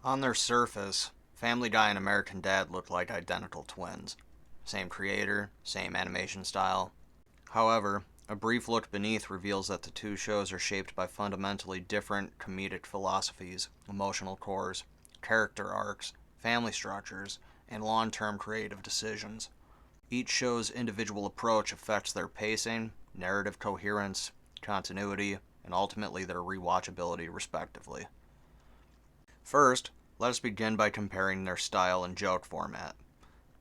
On their surface, Family Guy and American Dad look like identical twins. Same creator, same animation style. However, a brief look beneath reveals that the two shows are shaped by fundamentally different comedic philosophies, emotional cores, character arcs, family structures, and long-term creative decisions. Each show's individual approach affects their pacing, narrative coherence, continuity, and ultimately their rewatchability, respectively. First, let us begin by comparing their style and joke format.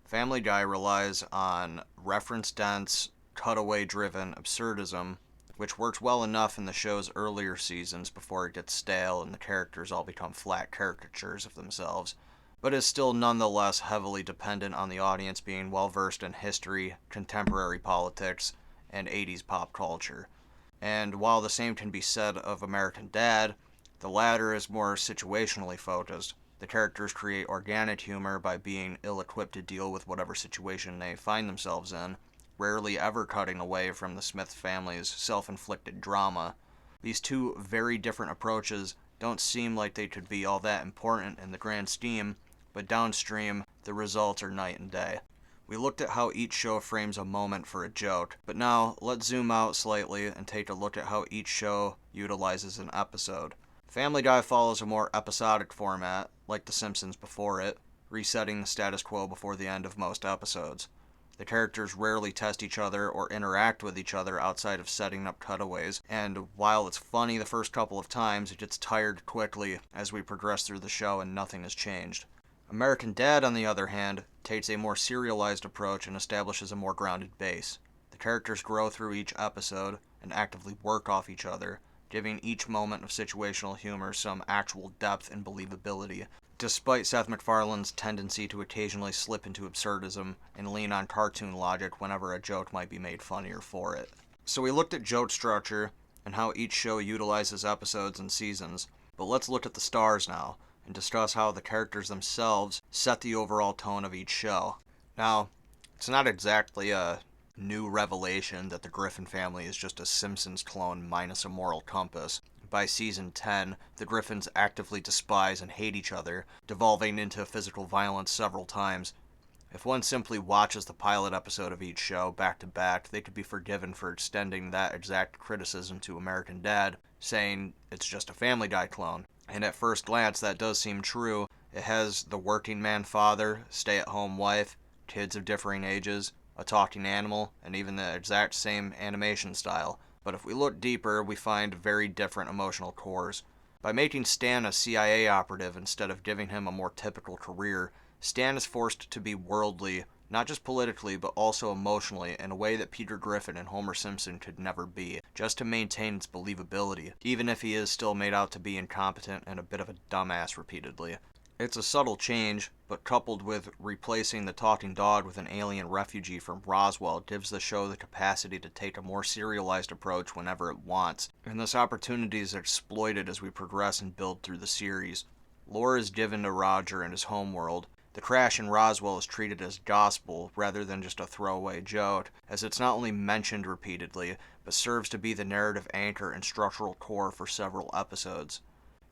Family Guy relies on reference-dense, cutaway-driven absurdism, which works well enough in the show's earlier seasons before it gets stale and the characters all become flat caricatures of themselves, but is still nonetheless heavily dependent on the audience being well-versed in history, contemporary politics, and 80s pop culture. And while the same can be said of American Dad, the latter is more situationally focused. The characters create organic humor by being ill-equipped to deal with whatever situation they find themselves in, rarely ever cutting away from the Smith family's self-inflicted drama. These two very different approaches don't seem like they could be all that important in the grand scheme, but downstream, the results are night and day. We looked at how each show frames a moment for a joke, but now let's zoom out slightly and take a look at how each show utilizes an episode. Family Guy follows a more episodic format, like The Simpsons before it, resetting the status quo before the end of most episodes. The characters rarely test each other or interact with each other outside of setting up cutaways, and while it's funny the first couple of times, it gets tired quickly as we progress through the show and nothing has changed. American Dad, on the other hand, takes a more serialized approach and establishes a more grounded base. The characters grow through each episode and actively work off each other, giving each moment of situational humor some actual depth and believability, despite Seth MacFarlane's tendency to occasionally slip into absurdism and lean on cartoon logic whenever a joke might be made funnier for it. So we looked at joke structure and how each show utilizes episodes and seasons, but let's look at the stars now and discuss how the characters themselves set the overall tone of each show. Now, it's not exactly a new revelation that the Griffin family is just a Simpsons clone minus a moral compass. By season 10, the Griffins actively despise and hate each other, devolving into physical violence several times. If one simply watches the pilot episode of each show back to back, they could be forgiven for extending that exact criticism to American Dad, saying it's just a Family Guy clone. And at first glance, that does seem true. It has the working man father, stay-at-home wife, kids of differing ages, a talking animal, and even the exact same animation style. But if we look deeper, we find very different emotional cores. By making Stan a CIA operative instead of giving him a more typical career, Stan is forced to be worldly, not just politically, but also emotionally, in a way that Peter Griffin and Homer Simpson could never be, just to maintain its believability, even if he is still made out to be incompetent and a bit of a dumbass repeatedly. It's a subtle change, but coupled with replacing the talking dog with an alien refugee from Roswell gives the show the capacity to take a more serialized approach whenever it wants, and this opportunity is exploited as we progress and build through the series. Lore is given to Roger and his homeworld. The crash in Roswell is treated as gospel rather than just a throwaway joke, as it's not only mentioned repeatedly, but serves to be the narrative anchor and structural core for several episodes.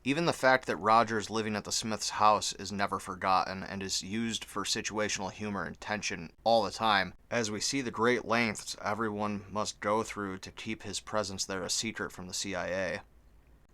Even the fact that Roger's living at the Smiths' house is never forgotten and is used for situational humor and tension all the time, as we see the great lengths everyone must go through to keep his presence there a secret from the CIA.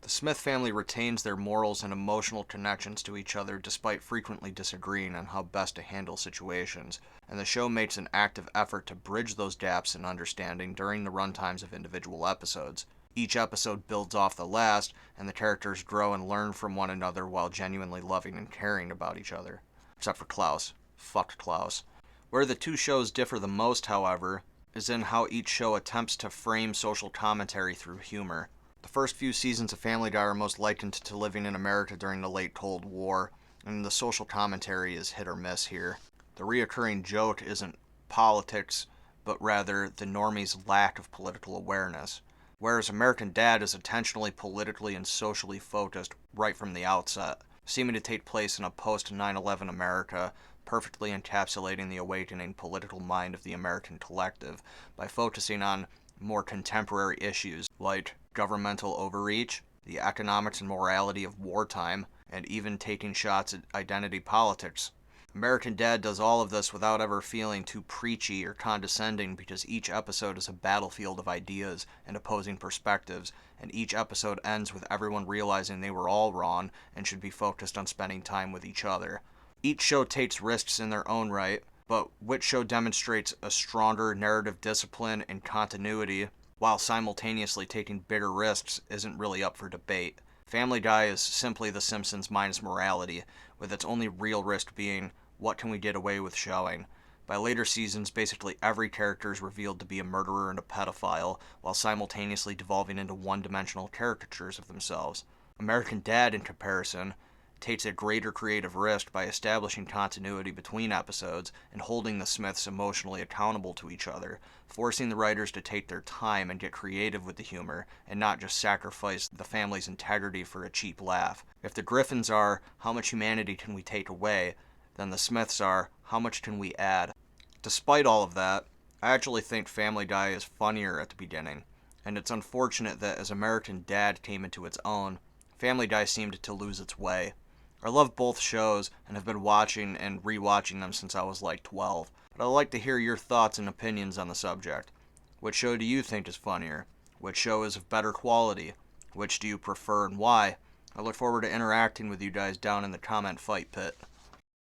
The Smith family retains their morals and emotional connections to each other despite frequently disagreeing on how best to handle situations, and the show makes an active effort to bridge those gaps in understanding during the runtimes of individual episodes. Each episode builds off the last, and the characters grow and learn from one another while genuinely loving and caring about each other. Except for Klaus. Fuck Klaus. Where the two shows differ the most, however, is in how each show attempts to frame social commentary through humor. The first few seasons of Family Guy are most likened to living in America during the late Cold War, and the social commentary is hit or miss here. The reoccurring joke isn't politics, but rather the normie's lack of political awareness. Whereas American Dad is intentionally politically and socially focused right from the outset, seeming to take place in a post-9/11 America, perfectly encapsulating the awakening political mind of the American collective by focusing on more contemporary issues like governmental overreach, the economics and morality of wartime, and even taking shots at identity politics. American Dad does all of this without ever feeling too preachy or condescending because each episode is a battlefield of ideas and opposing perspectives, and each episode ends with everyone realizing they were all wrong and should be focused on spending time with each other. Each show takes risks in their own right, but which show demonstrates a stronger narrative discipline and continuity while simultaneously taking bigger risks isn't really up for debate. Family Guy is simply The Simpsons minus morality, with its only real risk being what can we get away with showing. By later seasons, basically every character is revealed to be a murderer and a pedophile, while simultaneously devolving into one-dimensional caricatures of themselves. American Dad, in comparison, takes a greater creative risk by establishing continuity between episodes and holding the Smiths emotionally accountable to each other, forcing the writers to take their time and get creative with the humor and not just sacrifice the family's integrity for a cheap laugh. If the Griffins are, how much humanity can we take away, then the Smiths are, how much can we add? Despite all of that, I actually think Family Guy is funnier at the beginning, and it's unfortunate that as American Dad came into its own, Family Guy seemed to lose its way. I love both shows and have been watching and rewatching them since I was like 12, but I'd like to hear your thoughts and opinions on the subject. Which show do you think is funnier? Which show is of better quality? Which do you prefer and why? I look forward to interacting with you guys down in the comment fight pit.